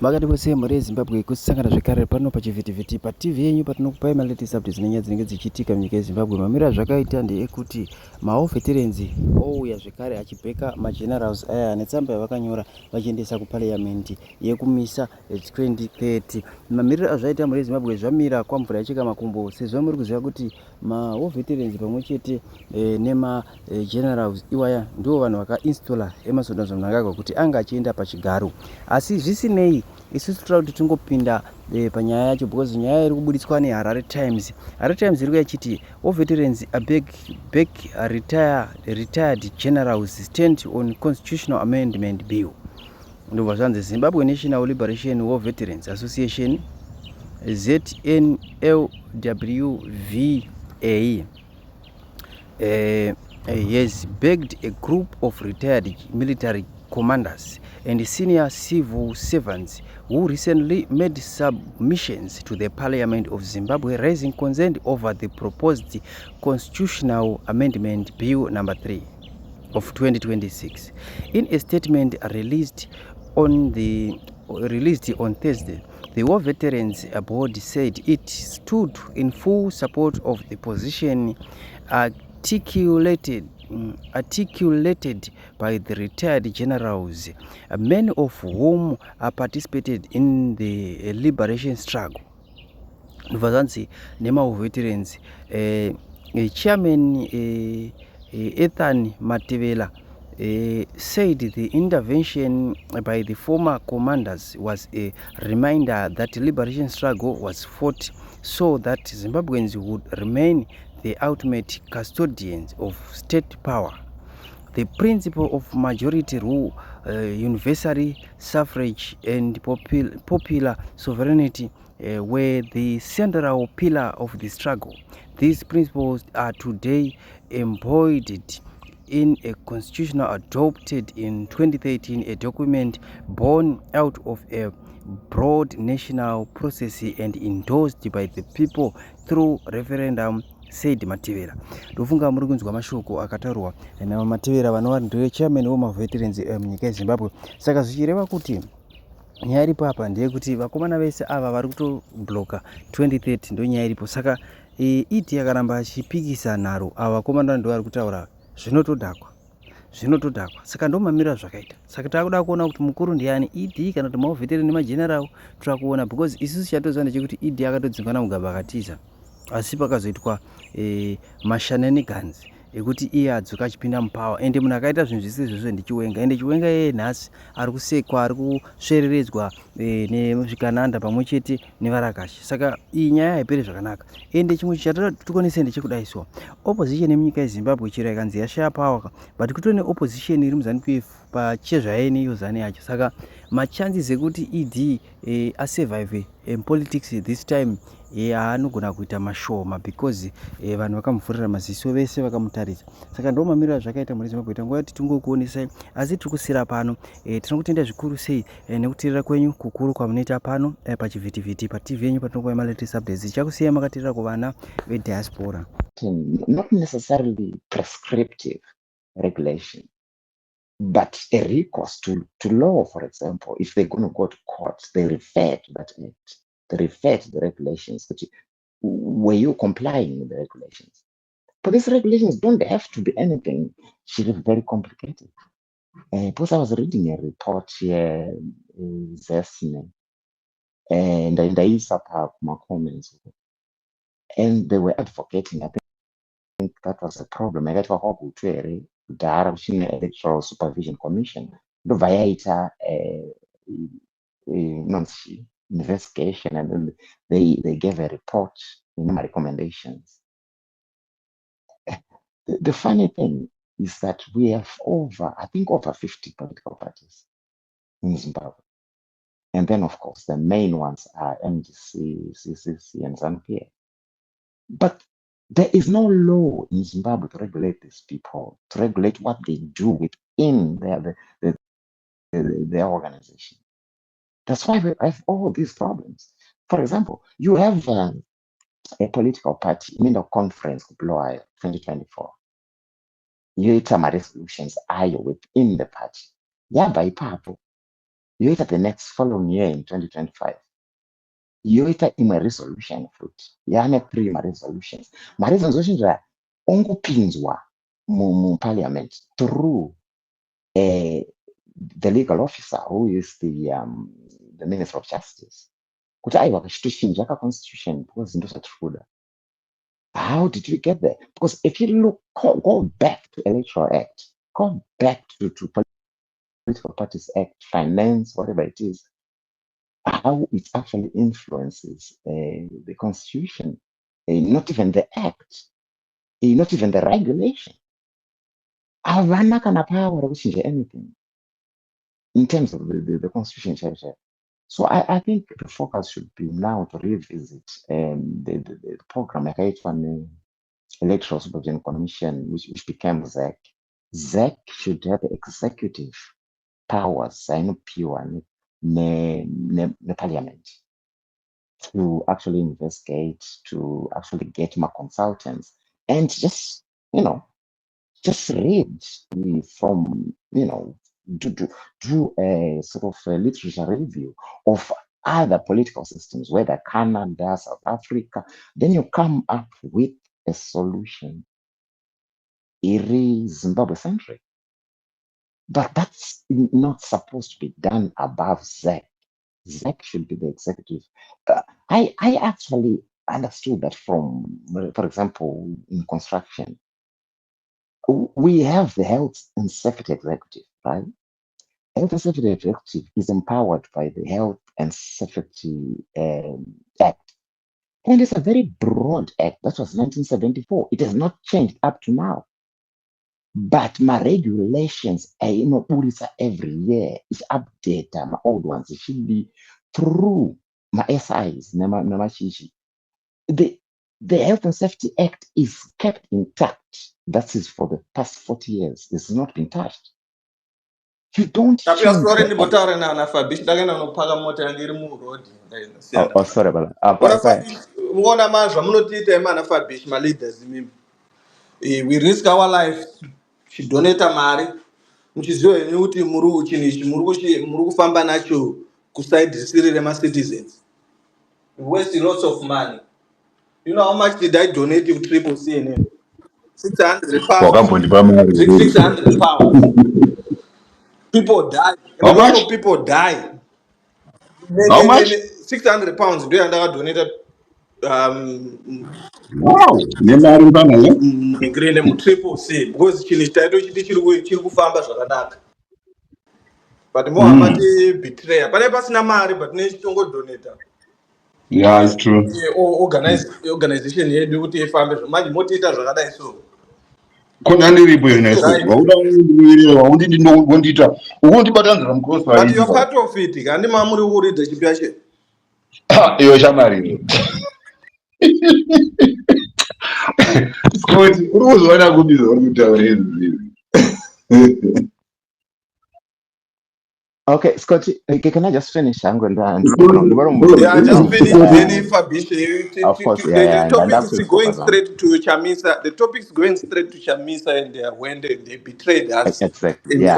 Makati mose muri Zimbabwe kusangana zvekare pano pachivhitivhiti paTV yenyu patinokupai malatest updates nenyaya dzinenge dzichiitika munyika yeZimbabwe. Mamira azvakaita ndeyekuti maveterans ouya zvekare achibheka magenerals aya ane tsamba yavakanyora vachiendesa kuparliament yekumisa 2030. Mamiriro azvaita muri Zimbabwe zvamira kwamvura yachika makumbo, sezvo muri kuziva kuti maveterans pamwe chete nemagenerals iwaya ndivo vanhu vakainstalla Emerson Mnangagwa kuti anga achienda pachigaro. Asi zvisinei, isusu toda kuti tingopinda panyaya yacho because nyaya iri kubuditswa neHarare Times. Harare Times iri kuchiti veterans beg retired generals stand on constitutional amendment bill. Ndobva zvanzi Zimbabwe National Liberation War Veterans Association ZNLWVA has begged a group of retired military commanders and senior civil servants who recently made submissions to the Parliament of Zimbabwe raising concern over the proposed Constitutional Amendment Bill number 3 of 2026. In a statement released on Thursday, the War Veterans Board said it stood in full support of the position articulated by the retired generals, many of whom participated in the liberation struggle. Vazansi Nema veterans, Chairman Ethan Matevela said the intervention by the former commanders was a reminder that the liberation struggle was fought so that Zimbabweans would remain the ultimate custodians of state power. The principle of majority rule, universal suffrage and popular sovereignty were the central pillar of the struggle. These principles are today embodied in a constitution adopted in 2013, a document born out of a broad national process and endorsed by the people through referendum, said Matevera. Ndofunga muri kunzwa mashoko akatarwa na Matevera vanova ndiye chairman wemaveterans munyika yeZimbabwe. Saka zvichireva kuti nyaya iripo apa ndeyekuti vakomana vese ava vari kutobloka 2030 ndo nyaya iripo. Saka idi yakaramba achipikisa nharo ava vakomana ndo vari kutaura zvinotodhakwa. Saka ndo mamiriro zvakaita. Saka takuda kuona kuti mukuru ndiani, idi kana kuti maveterans nemageneral. Toda kuona because isusu chatoziva ndechekuti idi akatodzingwa namugaba akatiza, asi pakazoitwa mashenanigans ekuti iye adzoka achipinda mupawa, ende munhu akaita zvinhu zvese izvozvo ndichiwenga, ende chiwenga yeye nhasi ari kusekwa, ari kusvereredzwa nezvikananda pamwe chete nevarakashi. Saka iyi nyaya haiperi zvakanaka. Ende chimwe chatoda tikonese ndechekudaiso opposition yemunyika yeZimbabwe chero yakanzi yashaya power, but kutori neopposition iri muzanu PF pachezvaye neiyo zane yacho. Saka machances ekuti ED asurvive politics this time anogona kuita mashoma because vanhu vakamuvhurira maziso vese vakamutarisa. Saka ndo mamiriro zvakaita muri Zimbabwe. Tanguva kuti tingokuonesai, asi tiri kusira pano. Tinokutenda zvikuru sei nekuteerera kwenyu kukuru kwamunoita pano pachivhitivhiti paTV yenyu patinokupai malatest updates. Tichakusiyai makateerera kuvana vediaspora. Not necessarily prescriptive regulation, but a recourse to law. For example, if they're going to go to court, they refer to that act, they refer to the regulations. But were you complying with the regulations? But these regulations don't have to be anything very complicated. Because I was reading a report here, Zesne, and I used up my comments, and they were advocating. I think that was a problem. I got to the Electoral Supervision Commission, the Vayaita investigation, and then they gave a report in my recommendations. The funny thing is that we have over 50 political parties in Zimbabwe. And then, of course, the main ones are MDC, CCC, and ZANU-PF. But there is no law in Zimbabwe to regulate these people, to regulate what they do within their organization. That's why we have all these problems. For example, you have a political party in the conference of Blois 2024. You have resolutions within the party. Yeah, by papo. yoita the next following year in 2025 yoita imwe resolution futi yaane 3 maresolutions. Maresolutions aya ongopinzwa muparliament through the legal officer who is the minister of justice kuti aiwa kachitochinja constitution because ndo zvatiri kuda. How did we get there? Because if you look, go back to Electoral Act, go back to Political Parties Act, finance, whatever it is, how it actually influences the constitution, not even the act, not even the regulation. Havana kana power to change anything in terms of the constitution. So I think the focus should be now to revisit the program like one Electoral Supervision Commission, which became ZEC. ZEC should have executive powers, I know pure, the parliament to actually investigate, to actually get more consultants, and just read from do a sort of a literature review of other political systems, whether Canada, South Africa, then you come up with a solution. It is Zimbabwe centric, but that's not supposed to be done above ZEC. ZEC should be the executive. I actually understood that from, for example, in construction, we have the health and safety executive, right? Health and safety executive is empowered by the Health and Safety Act. And it's a very broad act. That was 1974. It has not changed up to now. But my regulations, every year, is updated. My old ones, it should be through my SIs, the Health and Safety Act is kept intact. That is for the past 40 years. It's not been touched. You don't change the act. Oh, sorry about that. We risk our life chidoneta mari muchiziva here kuti muri kufamba nacho kuside risiri remacitizens. We waste lots of money. You know how much did I donate to Triple CNN? 600 pounds. 600 pounds. People die. How A lot much? of people die. How much? 600 pounds. Do you understand? Donated Wow. Nemari bana ye? mu Triple C because chinhu chiri kufamba zvakanaka. But more amati betray. Pane pasina mari but nechitongodonata. Yeah, it's true. Organization yedu kuti ifambe manje motiita zvakadai so. Kona ndiripo nesu. Waundi ndinondita. Ukondibatanzira mukross But paridzi. you're part of it. Kandi mamuri kuridza chipyache. Iyo shamari. Scott, uri kuzwana kubiza uri kutaura izvi. Okay, Scott, can I just finish? I'm going to Yeah, just finish. Then Fabish, of course, the topic that's is going straight to Chamisa. The topic is going straight to Chamisa, and when they betrayed us. exactly. Yeah.